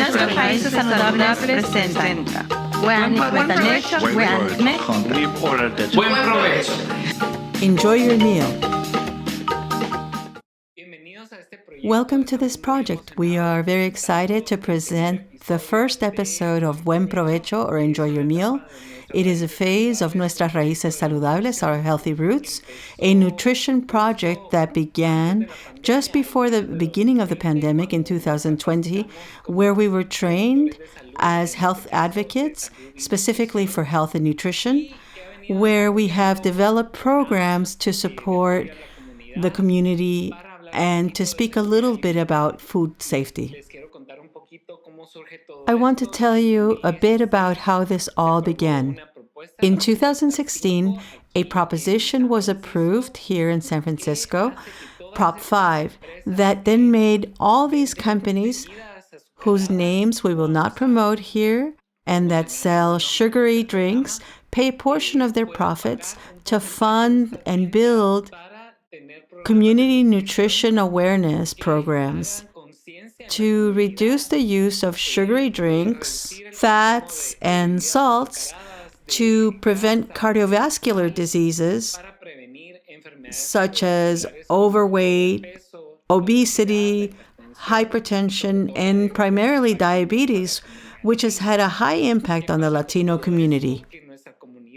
Nuestras raíces saludables presenta Buen Provecho. Buen provecho. Enjoy your meal. Welcome to this project. We are very excited to present the first episode of Buen Provecho, or Enjoy Your Meal. It is a phase of Nuestras Raíces Saludables, our healthy roots, a nutrition project that began just before the beginning of the pandemic in 2020, where we were trained as health advocates, specifically for health and nutrition, where we have developed programs to support the community and to speak a little bit about food safety. I want to tell you a bit about how this all began. In 2016, a proposition was approved here in San Francisco, Prop 5, that then made all these companies whose names we will not promote here and that sell sugary drinks pay a portion of their profits to fund and build community nutrition awareness programs to reduce the use of sugary drinks, fats, and salts to prevent cardiovascular diseases such as overweight, obesity, hypertension, and primarily diabetes, which has had a high impact on the Latino community.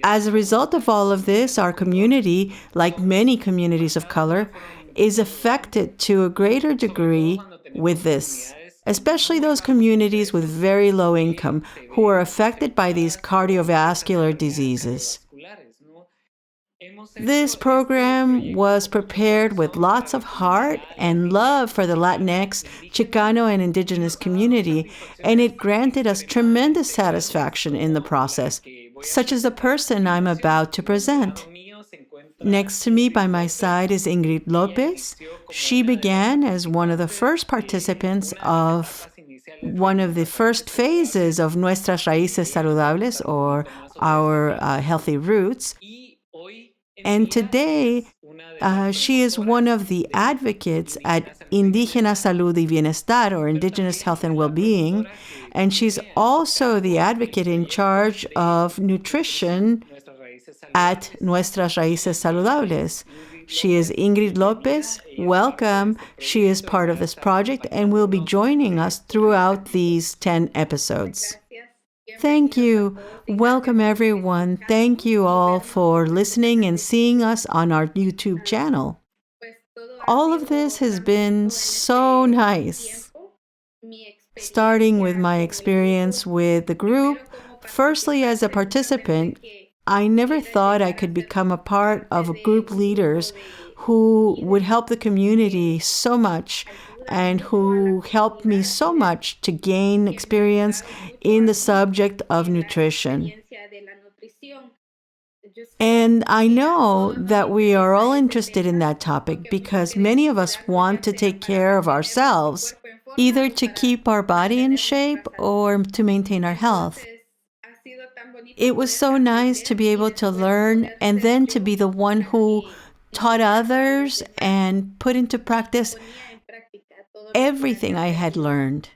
As a result of all of this, our community, like many communities of color, is affected to a greater degree with this, especially those communities with very low income who are affected by these cardiovascular diseases. This program was prepared with lots of heart and love for the Latinx, Chicano, and indigenous community, and it granted us tremendous satisfaction in the process, such as the person I'm about to present. Next to me by my side is Ingrid Lopez. She began as one of the first participants of one of the first phases of Nuestras Raíces Saludables, or our healthy roots. And today, she is one of the advocates at Indígena Salud y Bienestar, or Indigenous Health and Well-Being, and she's also the advocate in charge of nutrition at Nuestras Raíces Saludables. She is Ingrid Lopez. Welcome. She is part of this project and will be joining us throughout these 10 episodes. Thank you. Welcome, everyone. Thank you all for listening and seeing us on our YouTube channel. All of this has been so nice. Starting with my experience with the group, firstly as a participant, I never thought I could become a part of group leaders who would help the community so much and who helped me so much to gain experience in the subject of nutrition. And I know that we are all interested in that topic because many of us want to take care of ourselves, either to keep our body in shape or to maintain our health. It was so nice to be able to learn and then to be the one who taught others and put into practice everything I had learned.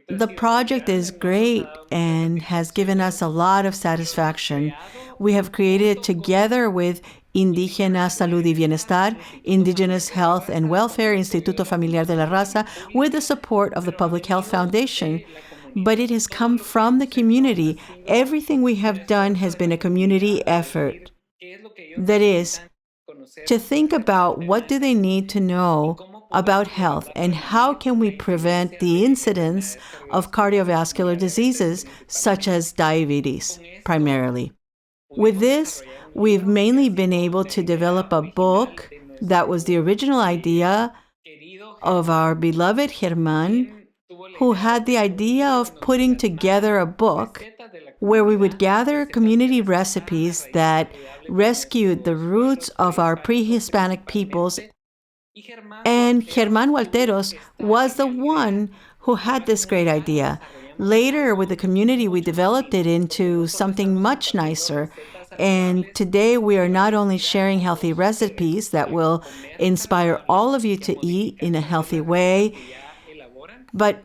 The project is great and has given us a lot of satisfaction. We have created it together with Indígena Salud y Bienestar, Indigenous Health and Welfare, Instituto Familiar de la Raza, with the support of the Public Health Foundation. But it has come from the community. Everything we have done has been a community effort. That is, to think about what do they need to know about health and how can we prevent the incidence of cardiovascular diseases such as diabetes, primarily. With this, we've mainly been able to develop a book that was the original idea of our beloved Germán, who had the idea of putting together a book where we would gather community recipes that rescued the roots of our pre-Hispanic peoples. And Germán Walteros was the one who had this great idea. Later, with the community, we developed it into something much nicer. And today, we are not only sharing healthy recipes that will inspire all of you to eat in a healthy way, but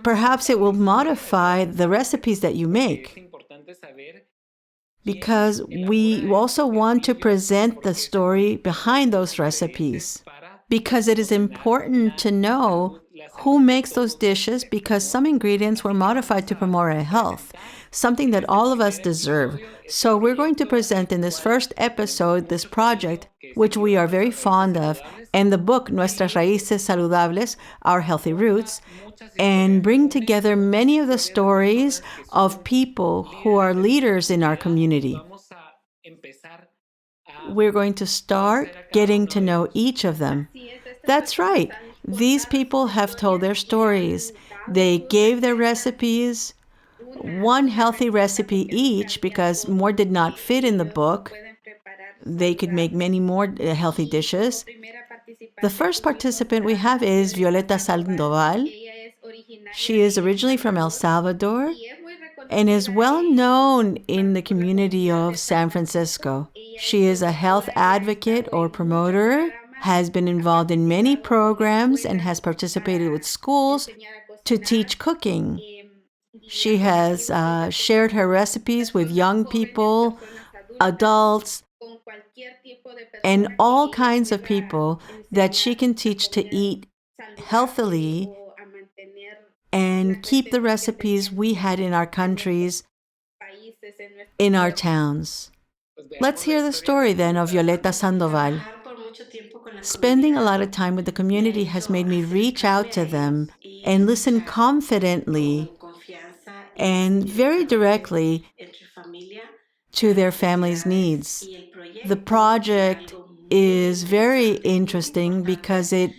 perhaps it will modify the recipes that you make, because we also want to present the story behind those recipes. Because it is important to know who makes those dishes, because some ingredients were modified to promote our health, something that all of us deserve. So we're going to present in this first episode this project, which we are very fond of, and the book Nuestras Raíces Saludables, Our Healthy Roots, and bring together many of the stories of people who are leaders in our community. We're going to start getting to know each of them. That's right. These people have told their stories. They gave their recipes, one healthy recipe each, because more did not fit in the book. They could make many more healthy dishes. The first participant we have is Violeta Sandoval. She is originally from El Salvador and is well known in the community of San Francisco. She is a health advocate or promoter, has been involved in many programs, and has participated with schools to teach cooking. She has shared her recipes with young people, adults, and all kinds of people that she can teach to eat healthily and keep the recipes we had in our countries, in our towns. Let's hear the story then of Violeta Sandoval. Spending a lot of time with the community has made me reach out to them and listen confidently and very directly to their family's needs. The project is very interesting because it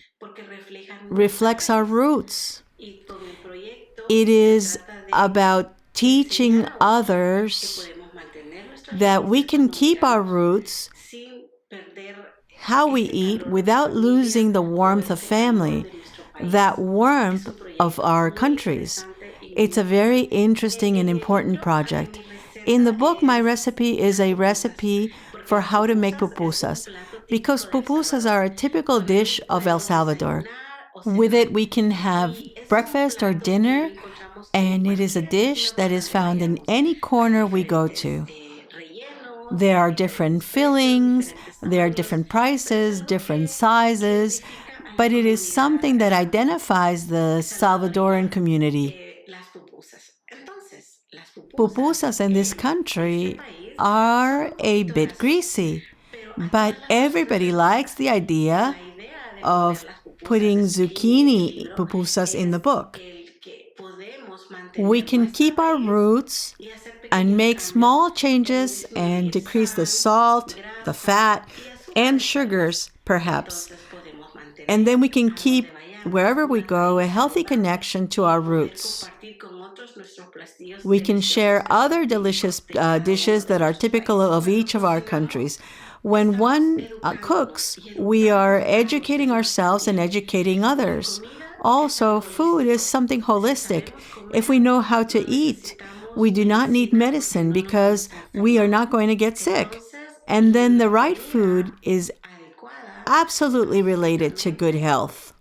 reflects our roots. It is about teaching others that we can keep our roots, how we eat, without losing the warmth of family, that warmth of our countries. It's a very interesting and important project. In the book, my recipe is a recipe for how to make pupusas, because pupusas are a typical dish of El Salvador. With it, we can have breakfast or dinner, and it is a dish that is found in any corner we go to. There are different fillings, there are different prices, different sizes, but it is something that identifies the Salvadoran community. Pupusas in this country are a bit greasy, but everybody likes the idea of putting zucchini pupusas in the book. We can keep our roots and make small changes and decrease the salt, the fat, and sugars, perhaps. And then we can keep, wherever we go, a healthy connection to our roots. We can share other delicious dishes that are typical of each of our countries. When one cooks, we are educating ourselves and educating others. Also, food is something holistic. If we know how to eat, we do not need medicine because we are not going to get sick. And then the right food is absolutely related to good health.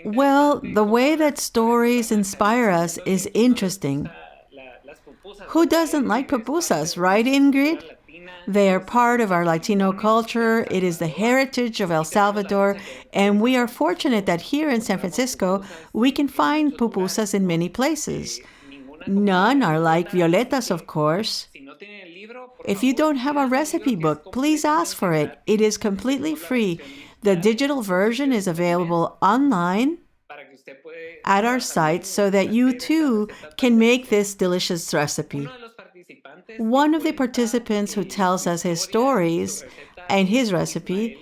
Well, the way that stories inspire us is interesting. Who doesn't like pupusas, right, Ingrid? They are part of our Latino culture. It is the heritage of El Salvador, and we are fortunate that here in San Francisco, we can find pupusas in many places. None are like Violeta's, of course. If you don't have a recipe book, please ask for it. It is completely free. The digital version is available online at our site so that you too can make this delicious recipe. One of the participants who tells us his stories and his recipe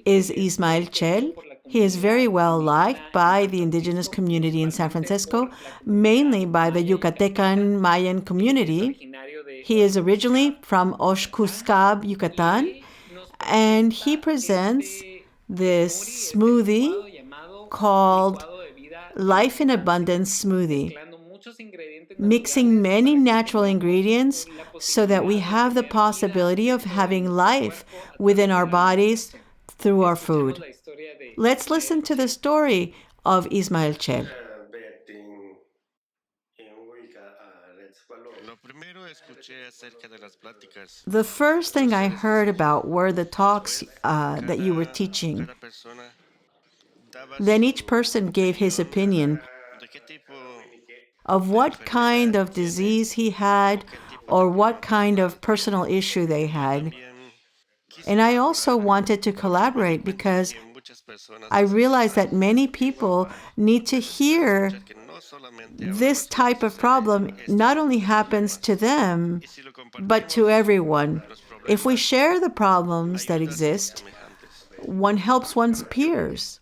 is Ismael Chel. He is very well liked by the indigenous community in San Francisco, mainly by the Yucatecan Mayan community. He is originally from Oshkuskab, Yucatan, and he presents this smoothie called Life in Abundance Smoothie, mixing many natural ingredients so that we have the possibility of having life within our bodies through our food. Let's listen to the story of Ismael Chel. The first thing I heard about were the talks that you were teaching. Then each person gave his opinion of what kind of disease he had or what kind of personal issue they had. And I also wanted to collaborate because I realized that many people need to hear this type of problem not only happens to them, but to everyone. If we share the problems that exist, one helps one's peers.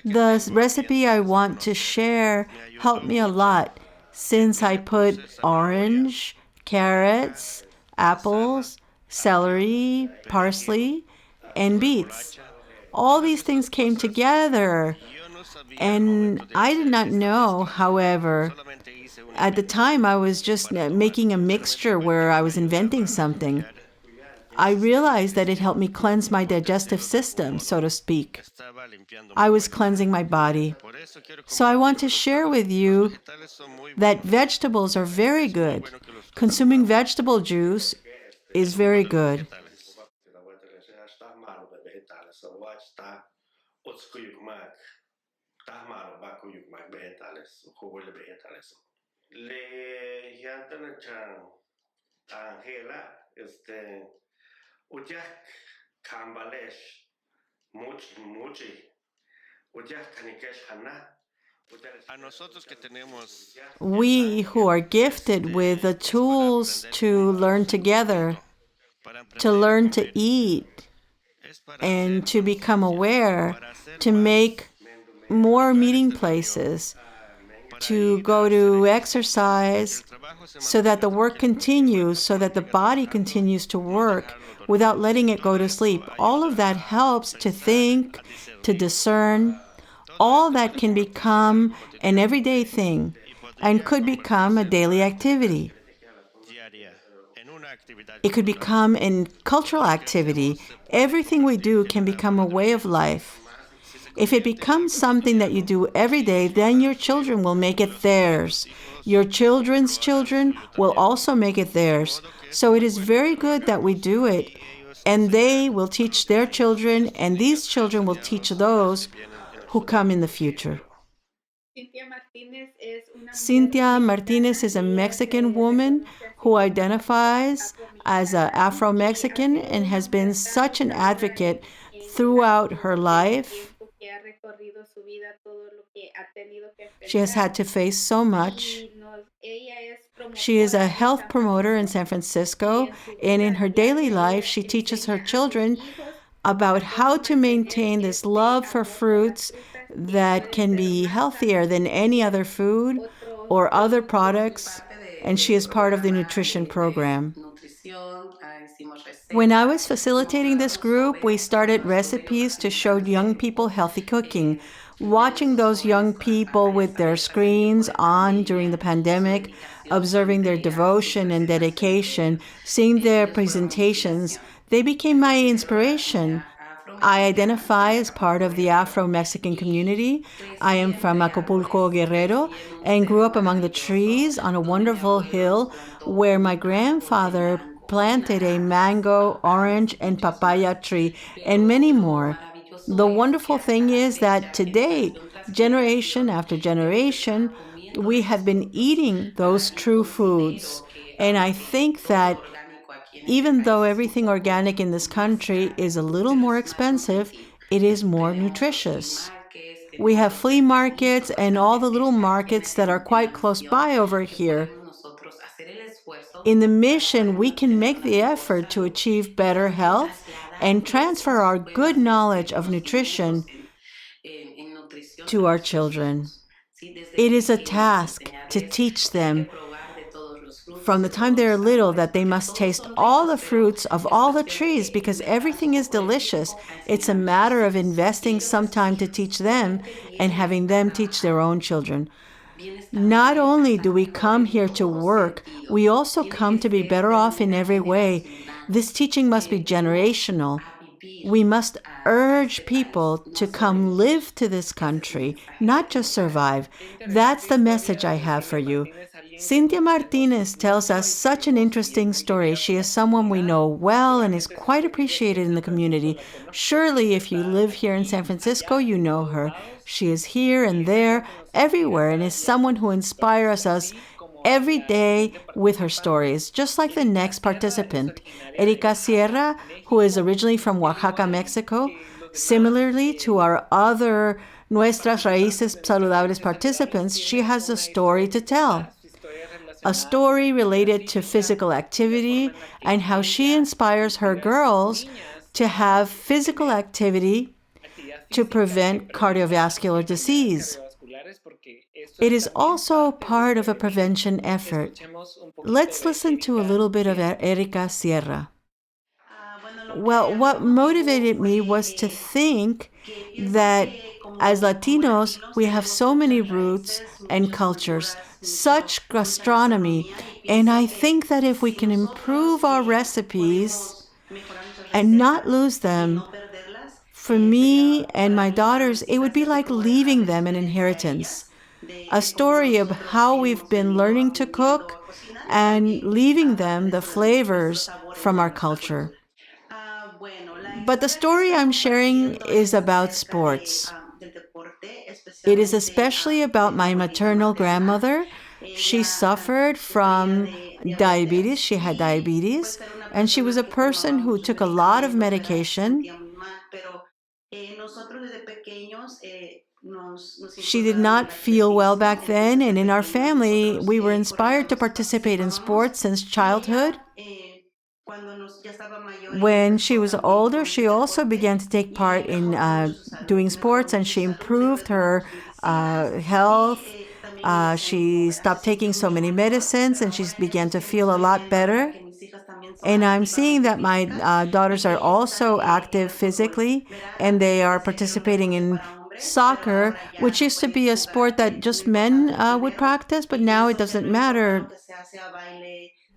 The recipe I want to share helped me a lot since I put orange, carrots, apples, celery, parsley, and beets. All these things came together, and I did not know, however, at the time I was just making a mixture where I was inventing something. I realized that it helped me cleanse my digestive system, so to speak. I was cleansing my body. So I want to share with you that vegetables are very good. Consuming vegetable juice is very good. We who are gifted with the tools to learn together, to learn to eat, and to become aware, to make more meeting places, to go to exercise so that the work continues, so that the body continues to work without letting it go to sleep. All of that helps to think, to discern. All that can become an everyday thing and could become a daily activity. It could become a cultural activity. Everything we do can become a way of life. If it becomes something that you do every day, then your children will make it theirs. Your children's children will also make it theirs. So it is very good that we do it, and they will teach their children, and these children will teach those who come in the future. Cynthia Martinez is a Mexican woman who identifies as an Afro-Mexican and has been such an advocate throughout her life. She has had to face so much. She is a health promoter in San Francisco, and in her daily life, she teaches her children about how to maintain this love for fruits that can be healthier than any other food or other products, and she is part of the nutrition program. When I was facilitating this group, we started recipes to show young people healthy cooking. Watching those young people with their screens on during the pandemic, observing their devotion and dedication, seeing their presentations, they became my inspiration. I identify as part of the Afro-Mexican community. I am from Acapulco, Guerrero, and grew up among the trees on a wonderful hill where my grandfather planted a mango, orange, and papaya tree, and many more. The wonderful thing is that to date, generation after generation, we have been eating those true foods. And I think that even though everything organic in this country is a little more expensive, it is more nutritious. We have flea markets and all the little markets that are quite close by over here. In the mission, we can make the effort to achieve better health and transfer our good knowledge of nutrition to our children. It is a task to teach them from the time they're little that they must taste all the fruits of all the trees because everything is delicious. It's a matter of investing some time to teach them and having them teach their own children. Not only do we come here to work, we also come to be better off in every way. This teaching must be generational. We must urge people to come live to this country, not just survive. That's the message I have for you. Cynthia Martinez tells us such an interesting story. She is someone we know well and is quite appreciated in the community. Surely, if you live here in San Francisco, you know her. She is here and there, everywhere, and is someone who inspires us every day with her stories, just like the next participant, Erika Sierra, who is originally from Oaxaca, Mexico. Similarly to our other Nuestras Raíces Saludables participants, she has a story to tell. A story related to physical activity and how she inspires her girls to have physical activity to prevent cardiovascular disease. It is also part of a prevention effort. Let's listen to a little bit of Erika Sierra. Well, what motivated me was to think that as Latinos, we have so many roots and cultures, such gastronomy, and I think that if we can improve our recipes and not lose them, for me and my daughters, it would be like leaving them an inheritance. A story of how we've been learning to cook and leaving them the flavors from our culture. But the story I'm sharing is about sports. It is especially about my maternal grandmother. She suffered from diabetes. She had diabetes, and she was a person who took a lot of medication. She did not feel well back then, and in our family, we were inspired to participate in sports since childhood. When she was older, she also began to take part in doing sports, and she improved her health. She stopped taking so many medicines, and she began to feel a lot better. And I'm seeing that my daughters are also active physically, and they are participating in soccer, which used to be a sport that just men would practice, but now it doesn't matter.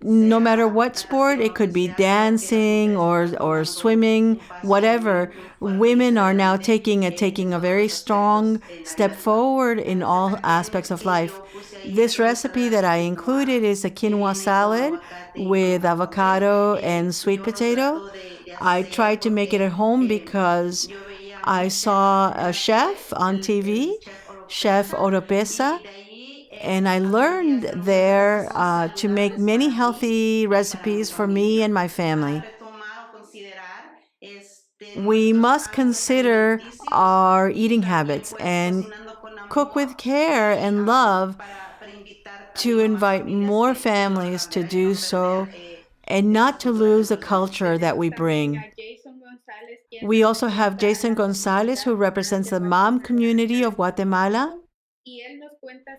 No matter what sport, it could be dancing or swimming, whatever. Women are now taking a very strong step forward in all aspects of life. This recipe that I included is a quinoa salad with avocado and sweet potato. I tried to make it at home because I saw a chef on TV, Chef Oropesa, and I learned there to make many healthy recipes for me and my family. We must consider our eating habits and cook with care and love to invite more families to do so and not to lose the culture that we bring. We also have Jason Gonzalez, who represents the mom community of Guatemala.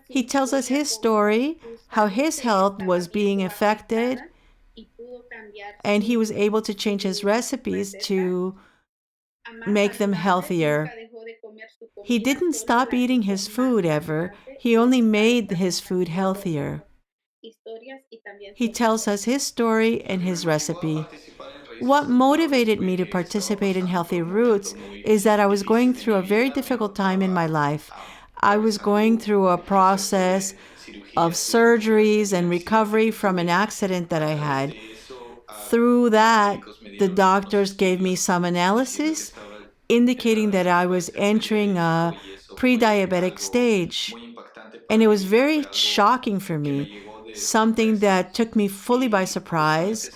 He tells us his story, how his health was being affected, and he was able to change his recipes to make them healthier. He didn't stop eating his food ever, he only made his food healthier. He tells us his story and his recipe. What motivated me to participate in Healthy Roots is that I was going through a very difficult time in my life. I was going through a process of surgeries and recovery from an accident that I had. Through that, the doctors gave me some analysis indicating that I was entering a pre-diabetic stage. And it was very shocking for me, something that took me fully by surprise.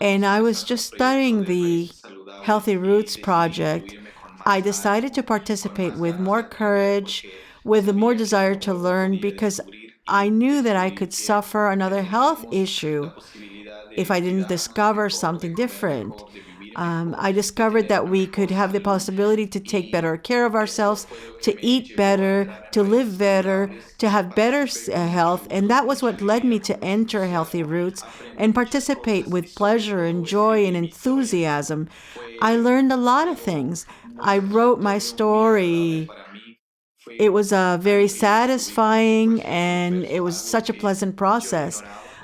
And I was just studying the Healthy Roots project I decided to participate with more courage, with more desire to learn, because I knew that I could suffer another health issue if I didn't discover something different. I discovered that we could have the possibility to take better care of ourselves, to eat better, to live better, to have better health. And that was what led me to enter Healthy Roots and participate with pleasure and joy and enthusiasm. I learned a lot of things. I wrote my story. It was very satisfying and it was such a pleasant process.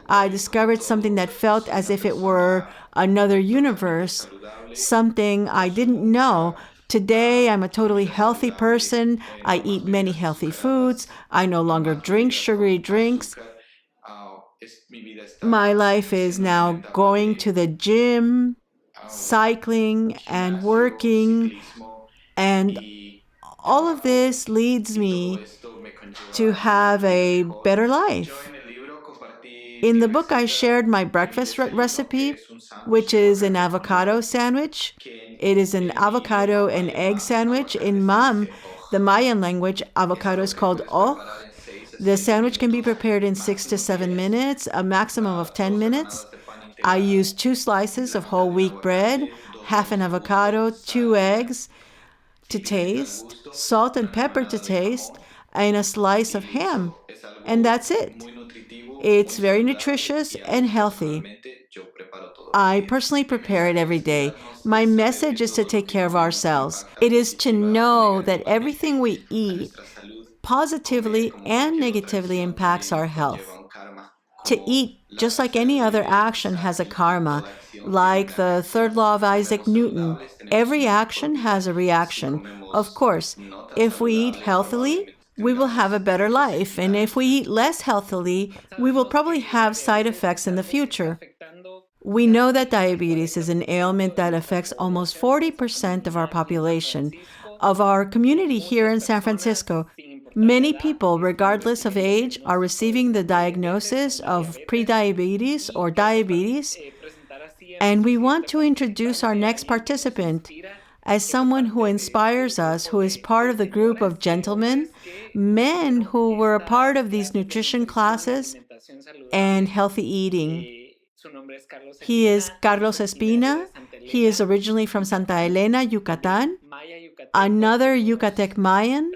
I discovered something that felt as if it were another universe, something I didn't know. Today, I'm a totally healthy person. I eat many healthy foods. I no longer drink sugary drinks. My life is now going to the gym, cycling, and working. And all of this leads me to have a better life. In the book, I shared my breakfast recipe, which is an avocado sandwich. It is an avocado and egg sandwich. In the Mayan language, avocado is called oj. The sandwich can be prepared in 6 to 7 minutes, a maximum of 10 minutes. I use 2 slices of whole wheat bread, half an avocado, 2 eggs to taste, salt and pepper to taste, and a slice of ham. And that's it. It's very nutritious and healthy. I personally prepare it every day. My message is to take care of ourselves. It is to know that everything we eat positively and negatively impacts our health. To eat, just like any other action, has a karma. Like the third law of Isaac Newton, every action has a reaction. Of course, if we eat healthily, we will have a better life. And if we eat less healthily, we will probably have side effects in the future. We know that diabetes is an ailment that affects almost 40% of our population, of our community here in San Francisco. Many people, regardless of age, are receiving the diagnosis of prediabetes or diabetes, and we want to introduce our next participant as someone who inspires us, who is part of the group of gentlemen, men who were a part of these nutrition classes and healthy eating. He is Carlos Espina. He is originally from Santa Elena, Yucatan, another Yucatec Mayan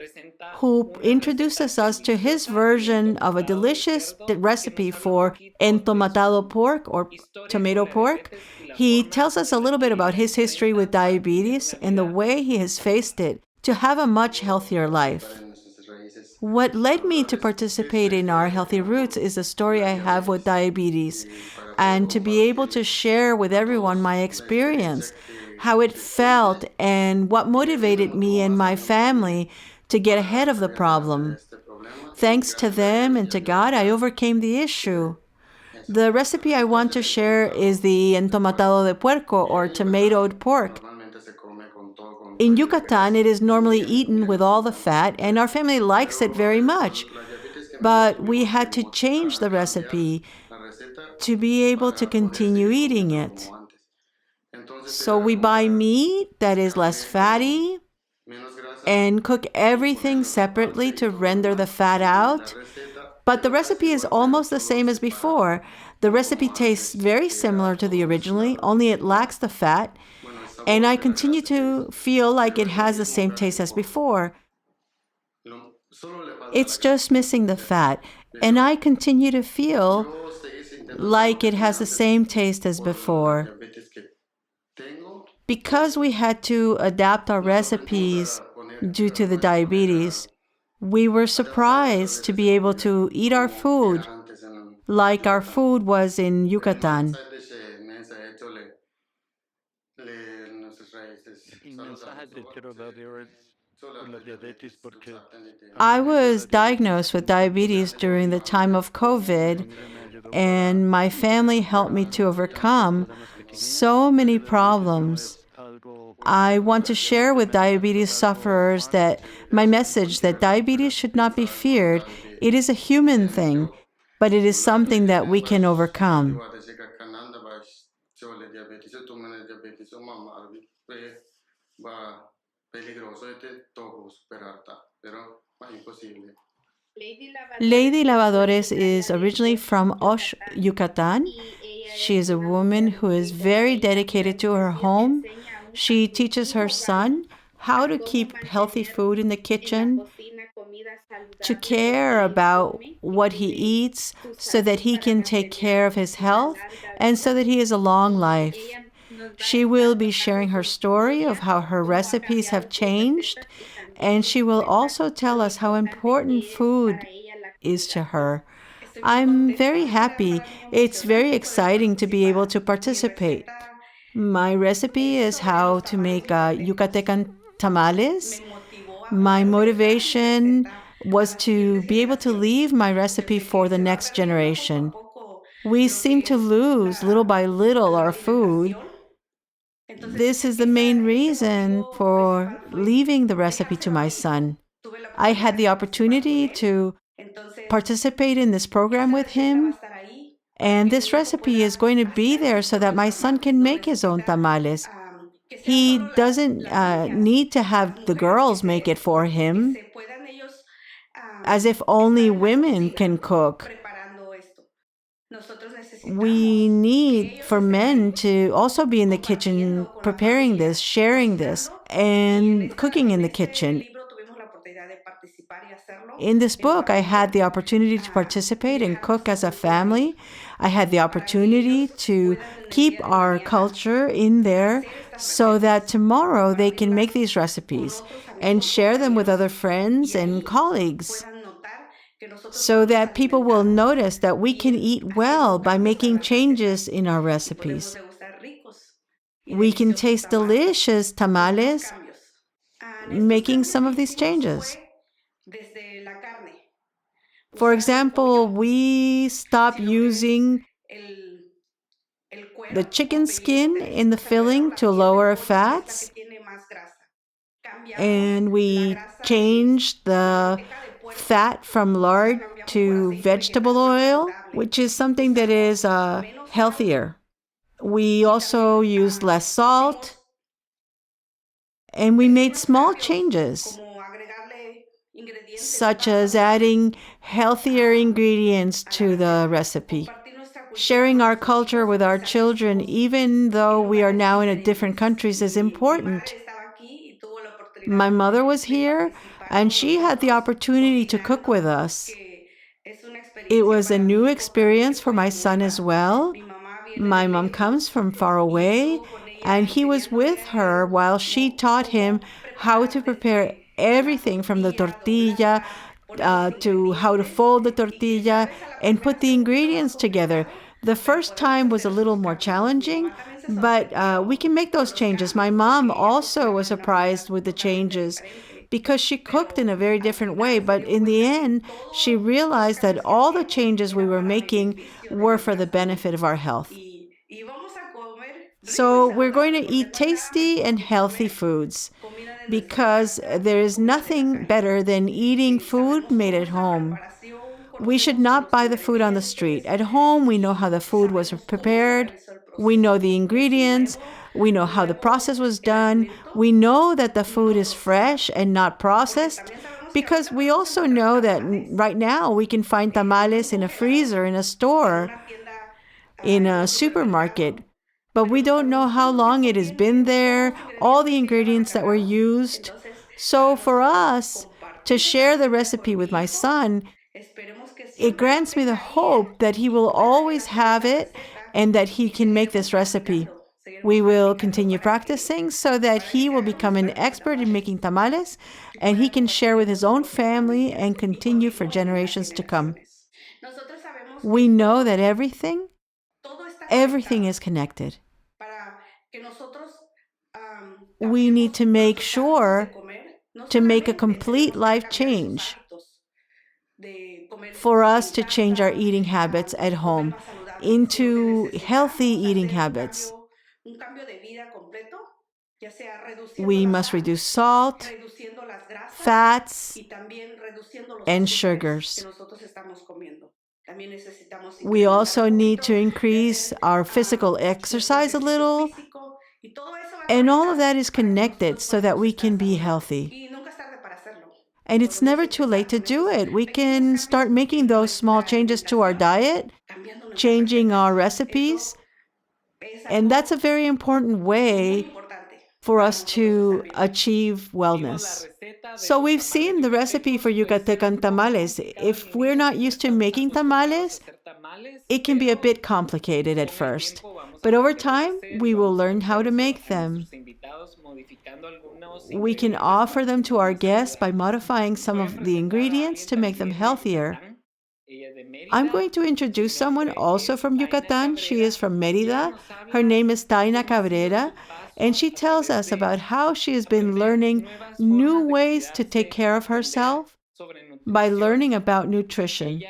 who introduces us to his version of a delicious recipe for entomatado pork or tomato pork. He tells us a little bit about his history with diabetes and the way he has faced it to have a much healthier life. What led me to participate in our Healthy Roots is the story I have with diabetes, and to be able to share with everyone my experience, how it felt, and what motivated me and my family to get ahead of the problem. Thanks to them and to God, I overcame the issue. The recipe I want to share is the entomatado de puerco or tomatoed pork. In Yucatan, it is normally eaten with all the fat, and our family likes it very much. But we had to change the recipe to be able to continue eating it. So we buy meat that is less fatty and cook everything separately to render the fat out. But the recipe is almost the same as before. The recipe tastes very similar to the originally, only it lacks the fat. And I continue to feel like it has the same taste as before. It's just missing the fat. And I continue to feel like it has the same taste as before. Because we had to adapt our recipes due to the diabetes, we were surprised to be able to eat our food like our food was in Yucatan. I was diagnosed with diabetes during the time of COVID, and my family helped me to overcome so many problems. I want to share with diabetes sufferers that my message that diabetes should not be feared. It is a human thing, but it is something that we can overcome. Lady Lavadores is originally from Osh, Yucatan. She is a woman who is very dedicated to her home. She teaches her son how to keep healthy food in the kitchen, to care about what he eats so that he can take care of his health and so that he has a long life. She will be sharing her story of how her recipes have changed, and she will also tell us how important food is to her. I'm very happy. It's very exciting to be able to participate. My recipe is how to make Yucatecan tamales. My motivation was to be able to leave my recipe for the next generation. We seem to lose little by little our food. This is the main reason for leaving the recipe to my son. I had the opportunity to participate in this program with him, and this recipe is going to be there so that my son can make his own tamales. He doesn't need to have the girls make it for him, as if only women can cook. We need for men to also be in the kitchen preparing this, sharing this, and cooking in the kitchen. In this book, I had the opportunity to participate and cook as a family. I had the opportunity to keep our culture in there so that tomorrow they can make these recipes and share them with other friends and colleagues, so that people will notice that we can eat well by making changes in our recipes. We can taste delicious tamales making some of these changes. For example, we stop using the chicken skin in the filling to lower fats, and we changed the fat from lard to vegetable oil, which is something that is healthier. We also used less salt, and we made small changes, such as adding healthier ingredients to the recipe. Sharing our culture with our children, even though we are now in different countries, is important. My mother was here, and she had the opportunity to cook with us. It was a new experience for my son as well. My mom comes from far away, and he was with her while she taught him how to prepare everything from the tortilla to how to fold the tortilla and put the ingredients together. The first time was a little more challenging, but we can make those changes. My mom also was surprised with the changes because she cooked in a very different way. But in the end, she realized that all the changes we were making were for the benefit of our health. So we're going to eat tasty and healthy foods because there is nothing better than eating food made at home. We should not buy the food on the street. At home, we know how the food was prepared. We know the ingredients. We know how the process was done. We know that the food is fresh and not processed, because we also know that right now we can find tamales in a freezer, in a store, in a supermarket. But we don't know how long it has been there, all the ingredients that were used. So for us to share the recipe with my son, it grants me the hope that he will always have it and that he can make this recipe. We will continue practicing so that he will become an expert in making tamales and he can share with his own family and continue for generations to come. We know that everything is connected. We need to make sure to make a complete life change for us to change our eating habits at home into healthy eating habits. We must reduce salt, fats, and sugars. We also need to increase our physical exercise a little. And all of that is connected so that we can be healthy. And it's never too late to do it. We can start making those small changes to our diet, changing our recipes. And that's a very important way for us to achieve wellness. So we've seen the recipe for Yucatecan tamales. If we're not used to making tamales, it can be a bit complicated at first. But over time, we will learn how to make them. We can offer them to our guests by modifying some of the ingredients to make them healthier. I'm going to introduce someone also from Yucatan. She is from Mérida. Her name is Taina Cabrera, and she tells us about how she has been learning new ways to take care of herself by learning about nutrition.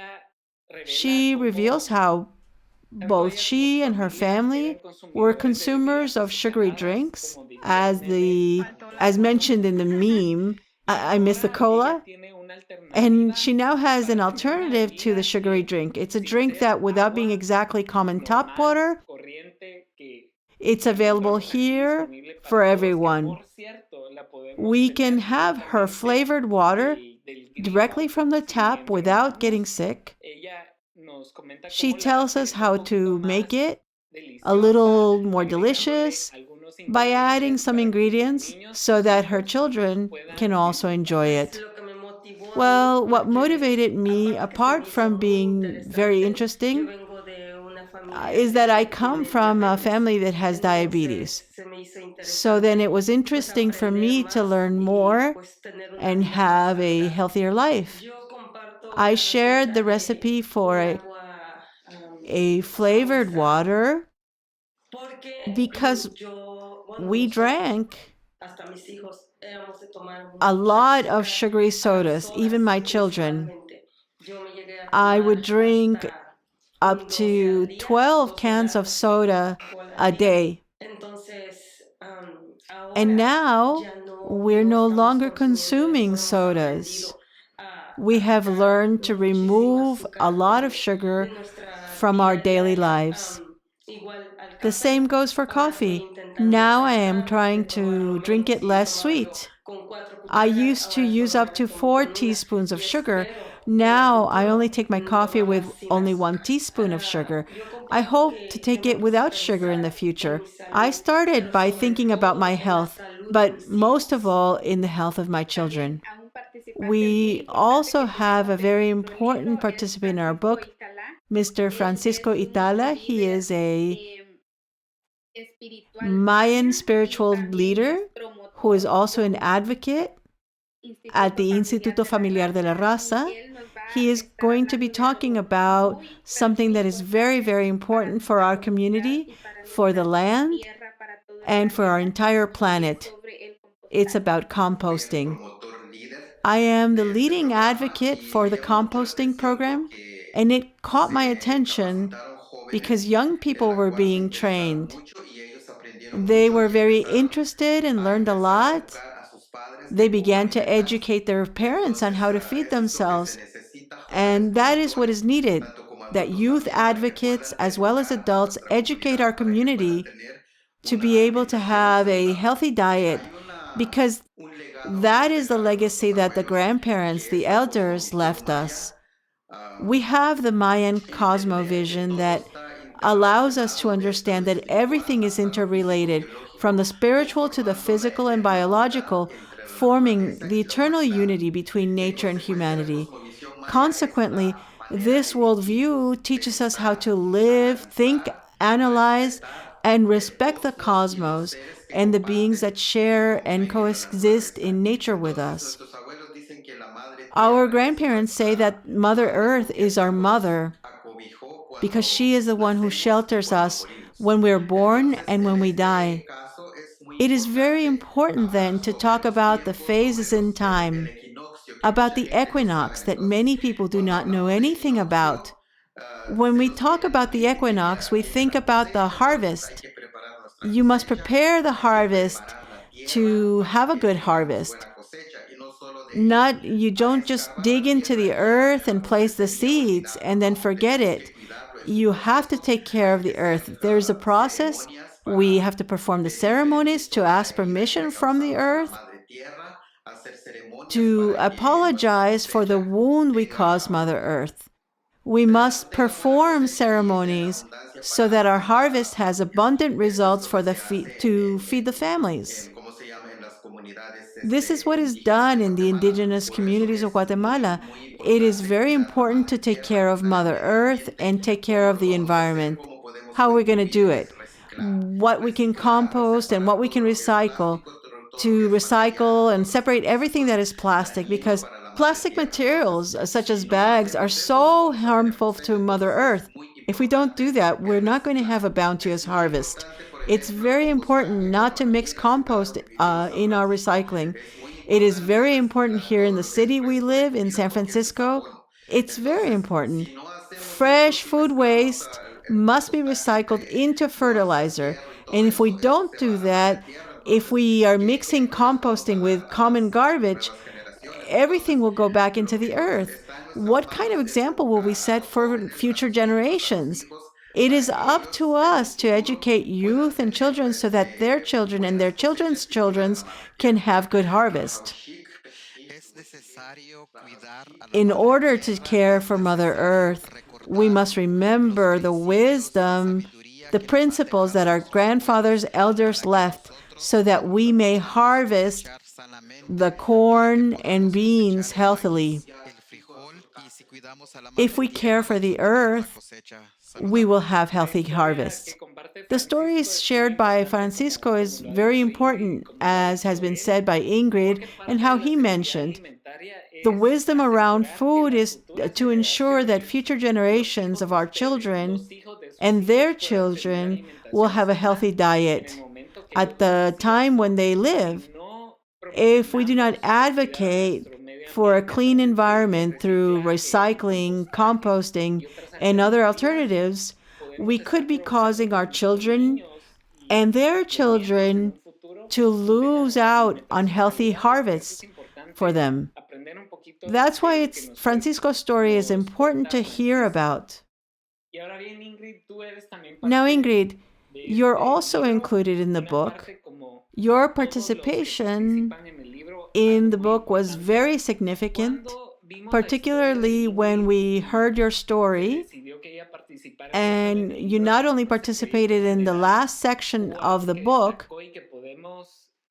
She reveals how both she and her family were consumers of sugary drinks, as mentioned in the meme, I miss the cola. And she now has an alternative to the sugary drink. It's a drink that, without being exactly common tap water, it's available here for everyone. We can have her flavored water directly from the tap without getting sick. She tells us how to make it a little more delicious by adding some ingredients so that her children can also enjoy it. Well, what motivated me, apart from being very interesting, is that I come from a family that has diabetes. So then it was interesting for me to learn more and have a healthier life. I shared the recipe for a flavored water because we drank a lot of sugary sodas, even my children. I would drink up to 12 cans of soda a day. And now we're no longer consuming sodas. We have learned to remove a lot of sugar from our daily lives. The same goes for coffee. Now I am trying to drink it less sweet. I used to use up to 4 teaspoons of sugar. Now I only take my coffee with only 1 teaspoon of sugar. I hope to take it without sugar in the future. I started by thinking about my health, but most of all in the health of my children. We also have a very important participant in our book, Mr. Francisco Itala. He is a Mayan spiritual leader who is also an advocate at the Instituto Familiar de la Raza. He is going to be talking about something that is very, very important for our community, for the land, and for our entire planet. It's about composting. I am the leading advocate for the composting program, and it caught my attention because young people were being trained. They were very interested and learned a lot. They began to educate their parents on how to feed themselves. And that is what is needed, that youth advocates as well as adults educate our community to be able to have a healthy diet, because that is the legacy that the grandparents, the elders left us. We have the Mayan cosmovision that allows us to understand that everything is interrelated, from the spiritual to the physical and biological, forming the eternal unity between nature and humanity. Consequently, this worldview teaches us how to live, think, analyze, and respect the cosmos and the beings that share and coexist in nature with us. Our grandparents say that Mother Earth is our mother because she is the one who shelters us when we're born and when we die. It is very important then to talk about the phases in time, about the equinox that many people do not know anything about. When we talk about the equinox, we think about the harvest. You must prepare the harvest to have a good harvest. You don't just dig into the earth and place the seeds and then forget it. You have to take care of the earth. There's a process We have to perform the ceremonies to ask permission from the earth, to apologize for the wound we cause Mother Earth. We must perform ceremonies so that our harvest has abundant results for to feed the families. This is what is done in the indigenous communities of Guatemala. It is very important to take care of Mother Earth and take care of the environment. How are we going to do it? What we can compost and what we can recycle, to recycle and separate everything that is plastic, because plastic materials such as bags are so harmful to Mother Earth. If we don't do that, we're not going to have a bounteous harvest. It's very important not to mix compost in our recycling. It is very important here in the city we live, in San Francisco. It's very important. Fresh food waste must be recycled into fertilizer. And if we don't do that, if we are mixing composting with common garbage, everything will go back into the earth. What kind of example will we set for future generations? It is up to us to educate youth and children so that their children and their children's children can have good harvest. In order to care for Mother Earth, we must remember the wisdom, the principles that our grandfathers, elders left, so that we may harvest the corn and beans healthily. If we care for the earth, we will have healthy harvests. The story shared by Francisco is very important, as has been said by Ingrid, and how he mentioned. The wisdom around food is to ensure that future generations of our children and their children will have a healthy diet at the time when they live. If we do not advocate for a clean environment through recycling, composting, and other alternatives, we could be causing our children and their children to lose out on healthy harvests for them. That's why Francisco's story is important to hear about. Now, Ingrid, you're also included in the book. Your participation in the book was very significant, particularly when we heard your story. And you not only participated in the last section of the book,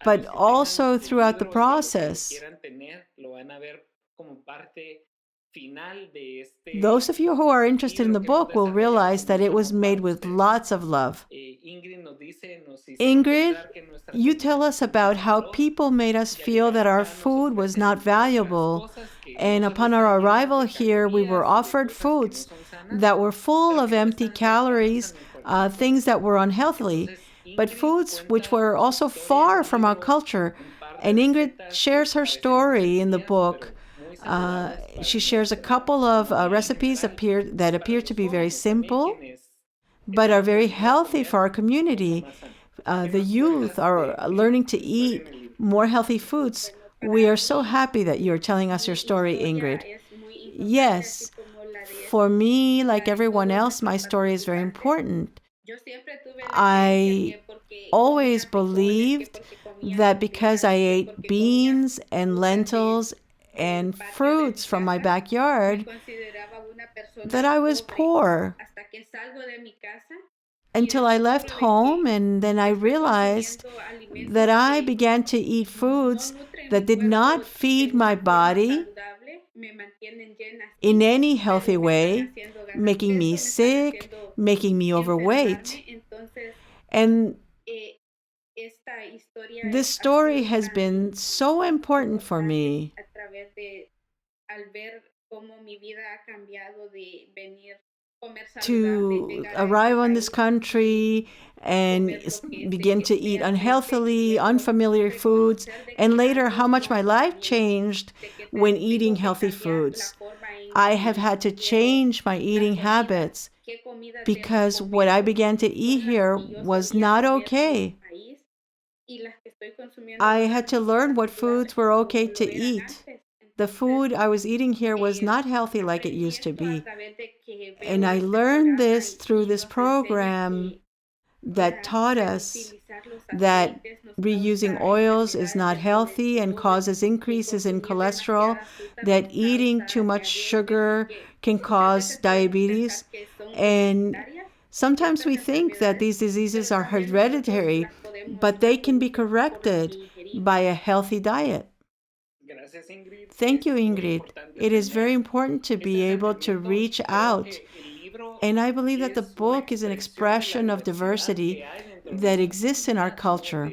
but also throughout the process. Those of you who are interested in the book will realize that it was made with lots of love. Ingrid, you tell us about how people made us feel that our food was not valuable. And upon our arrival here, we were offered foods that were full of empty calories, things that were unhealthy, but foods which were also far from our culture. And Ingrid shares her story in the book. She shares a couple of recipes that appear to be very simple, but are very healthy for our community. The youth are learning to eat more healthy foods. We are so happy that you're telling us your story, Ingrid. Yes, for me, like everyone else, my story is very important. I always believed that because I ate beans and lentils and fruits from my backyard, that I was poor. Until I left home, and then I realized that I began to eat foods that did not feed my body in any healthy way, making me sick, making me overweight. And this story has been so important for me. To arrive on this country and begin to eat unhealthily, unfamiliar foods, and later how much my life changed when eating healthy foods. I have had to change my eating habits because what I began to eat here was not okay. I had to learn what foods were okay to eat. The food I was eating here was not healthy like it used to be. And I learned this through this program that taught us that reusing oils is not healthy and causes increases in cholesterol, that eating too much sugar can cause diabetes. And sometimes we think that these diseases are hereditary, but they can be corrected by a healthy diet. Thank you, Ingrid. It is very important to be able to reach out. And I believe that the book is an expression of diversity that exists in our culture,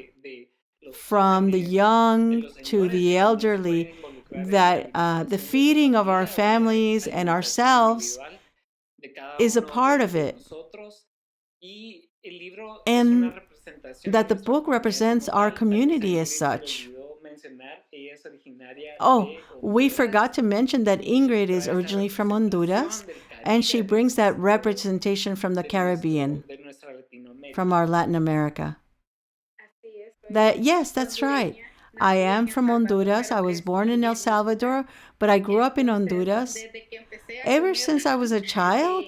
from the young to the elderly, that the feeding of our families and ourselves is a part of it. And that the book represents our community as such. Oh, we forgot to mention that Ingrid is originally from Honduras, and she brings that representation from the Caribbean, from our Latin America. Yes, that's right. I am from Honduras. I was born in El Salvador, but I grew up in Honduras. Ever since I was a child,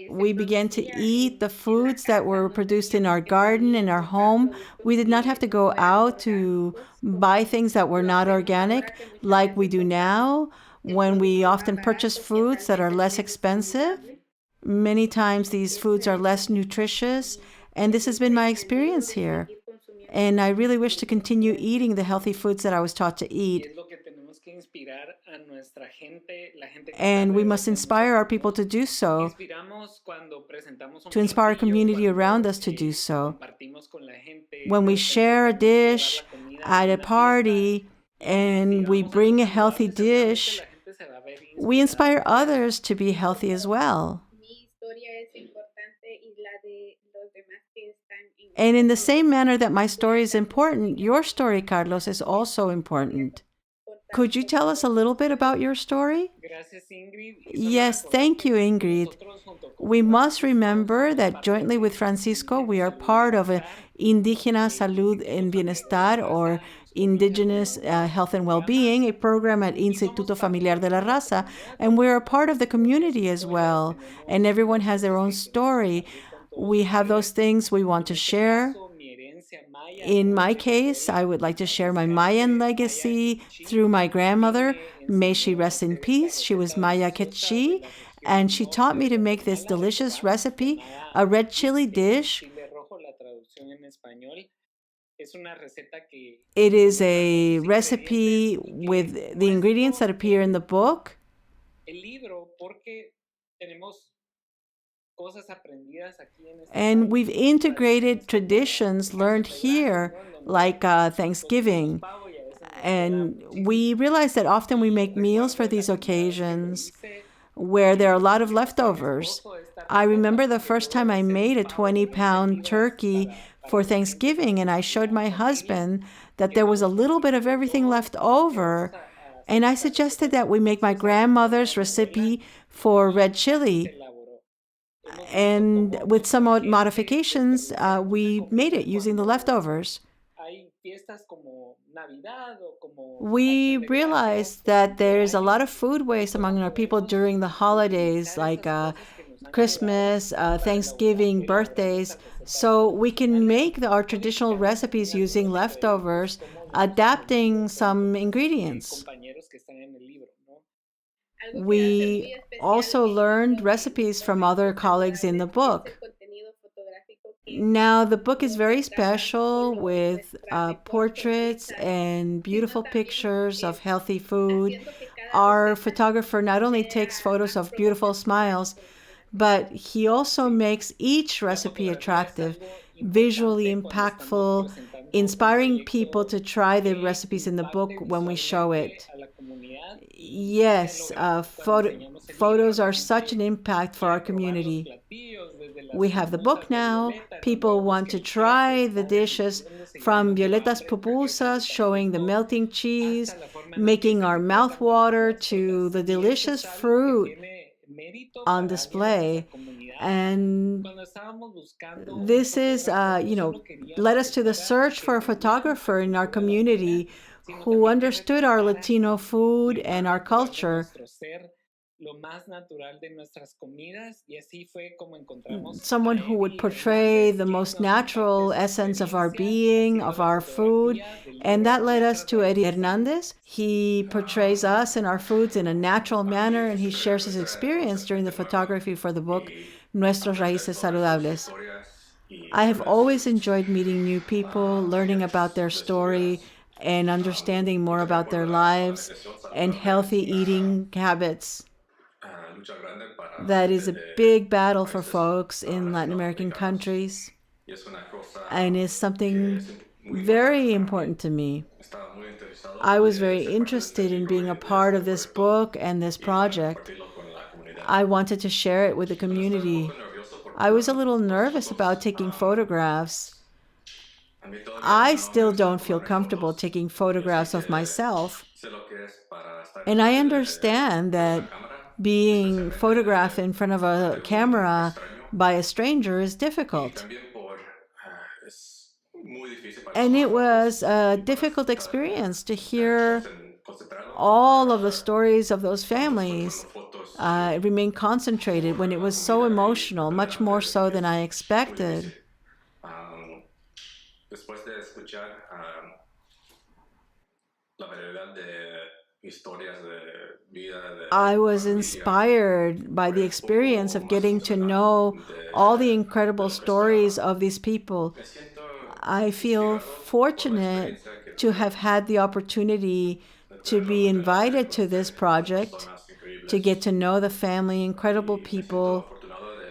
we began to eat the foods that were produced in our garden, in our home. We did not have to go out to buy things that were not organic like we do now, when we often purchase foods that are less expensive. Many times these foods are less nutritious, and this has been my experience here. And I really wish to continue eating the healthy foods that I was taught to eat. And we must inspire our people to do so, to inspire our community around us to do so. When we share a dish at a party and we bring a healthy dish, we inspire others to be healthy as well. And in the same manner that my story is important, your story, Carlos, is also important. Could you tell us a little bit about your story? Yes, thank you, Ingrid. We must remember that jointly with Francisco, we are part of Indígena Salud en Bienestar, or Indigenous Health and Well-Being, a program at Instituto Familiar de la Raza, and we're a part of the community as well. And everyone has their own story. We have those things we want to share. In my case, I would like to share my Mayan legacy through my grandmother. May she rest in peace. She was Maya Quechí, and she taught me to make this delicious recipe, a red chili dish. It is a recipe with the ingredients that appear in the book. And we've integrated traditions learned here, like Thanksgiving. And we realize that often we make meals for these occasions where there are a lot of leftovers. I remember the first time I made a 20-pound turkey for Thanksgiving, and I showed my husband that there was a little bit of everything left over. And I suggested that we make my grandmother's recipe for red chili. And with some modifications, we made it using the leftovers. We realized that there's a lot of food waste among our people during the holidays, like Christmas, Thanksgiving, birthdays. So we can make our traditional recipes using leftovers, adapting some ingredients. We also learned recipes from other colleagues in the book. Now, the book is very special with portraits and beautiful pictures of healthy food. Our photographer not only takes photos of beautiful smiles, but he also makes each recipe attractive, visually impactful, inspiring people to try the recipes in the book when we show it. Yes, photos are such an impact for our community. We have the book now. People want to try the dishes, from violetas pupusas, showing the melting cheese, making our mouth water, to the delicious fruit on display. And this is, led us to the search for a photographer in our community who understood our Latino food and our culture. someone who would portray the most natural essence of our being, of our food. And that led us to Eddie Hernandez. He portrays us and our foods in a natural manner, and he shares his experience during the photography for the book, Nuestros Raíces Saludables. I have always enjoyed meeting new people, learning about their story, and understanding more about their lives and healthy eating habits. That is a big battle for folks in Latin American countries and is something very important to me. I was very interested in being a part of this book and this project. I wanted to share it with the community. I was a little nervous about taking photographs. I still don't feel comfortable taking photographs of myself. And I understand that being photographed in front of a camera by a stranger is difficult. And it was a difficult experience to hear all of the stories of those families. Remain concentrated when it was so emotional, much more so than I expected. I was inspired by the experience of getting to know all the incredible stories of these people. I feel fortunate to have had the opportunity to be invited to this project, to get to know the family, incredible people.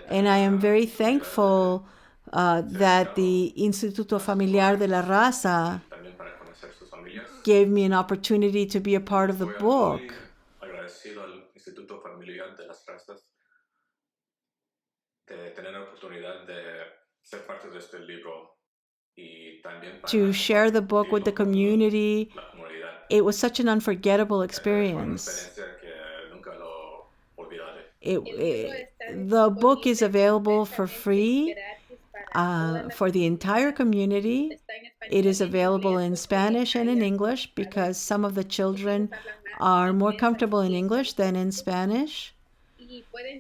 And I am very thankful that the Instituto Familiar de la Raza gave me an opportunity to be a part of the book. To share the book with the community, it was such an unforgettable experience. The book is available for free for the entire community. It is available in Spanish and in English because some of the children are more comfortable in English than in Spanish.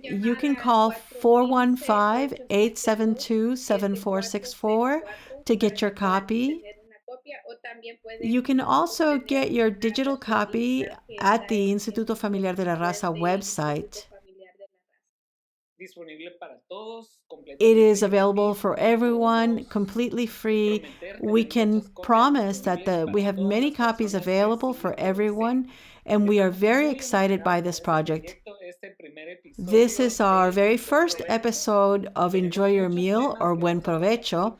You can call 415-872-7464 to get your copy. You can also get your digital copy at the Instituto Familiar de la Raza website. It is available for everyone, completely free. We can promise that we have many copies available for everyone, and we are very excited by this project. This is our very first episode of Enjoy Your Meal or Buen Provecho.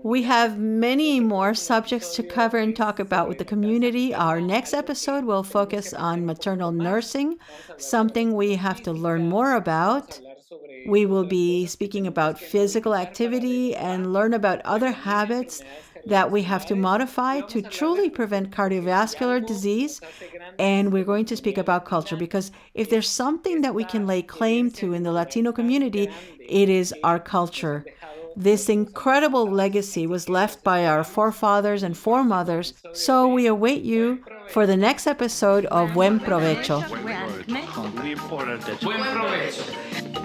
We have many more subjects to cover and talk about with the community. Our next episode will focus on maternal nursing, something we have to learn more about. We will be speaking about physical activity and learn about other habits that we have to modify to truly prevent cardiovascular disease. And we're going to speak about culture, because if there's something that we can lay claim to in the Latino community, it is our culture. This incredible legacy was left by our forefathers and foremothers, so we await you for the next episode of Buen Provecho. Buen Provecho. Buen provecho.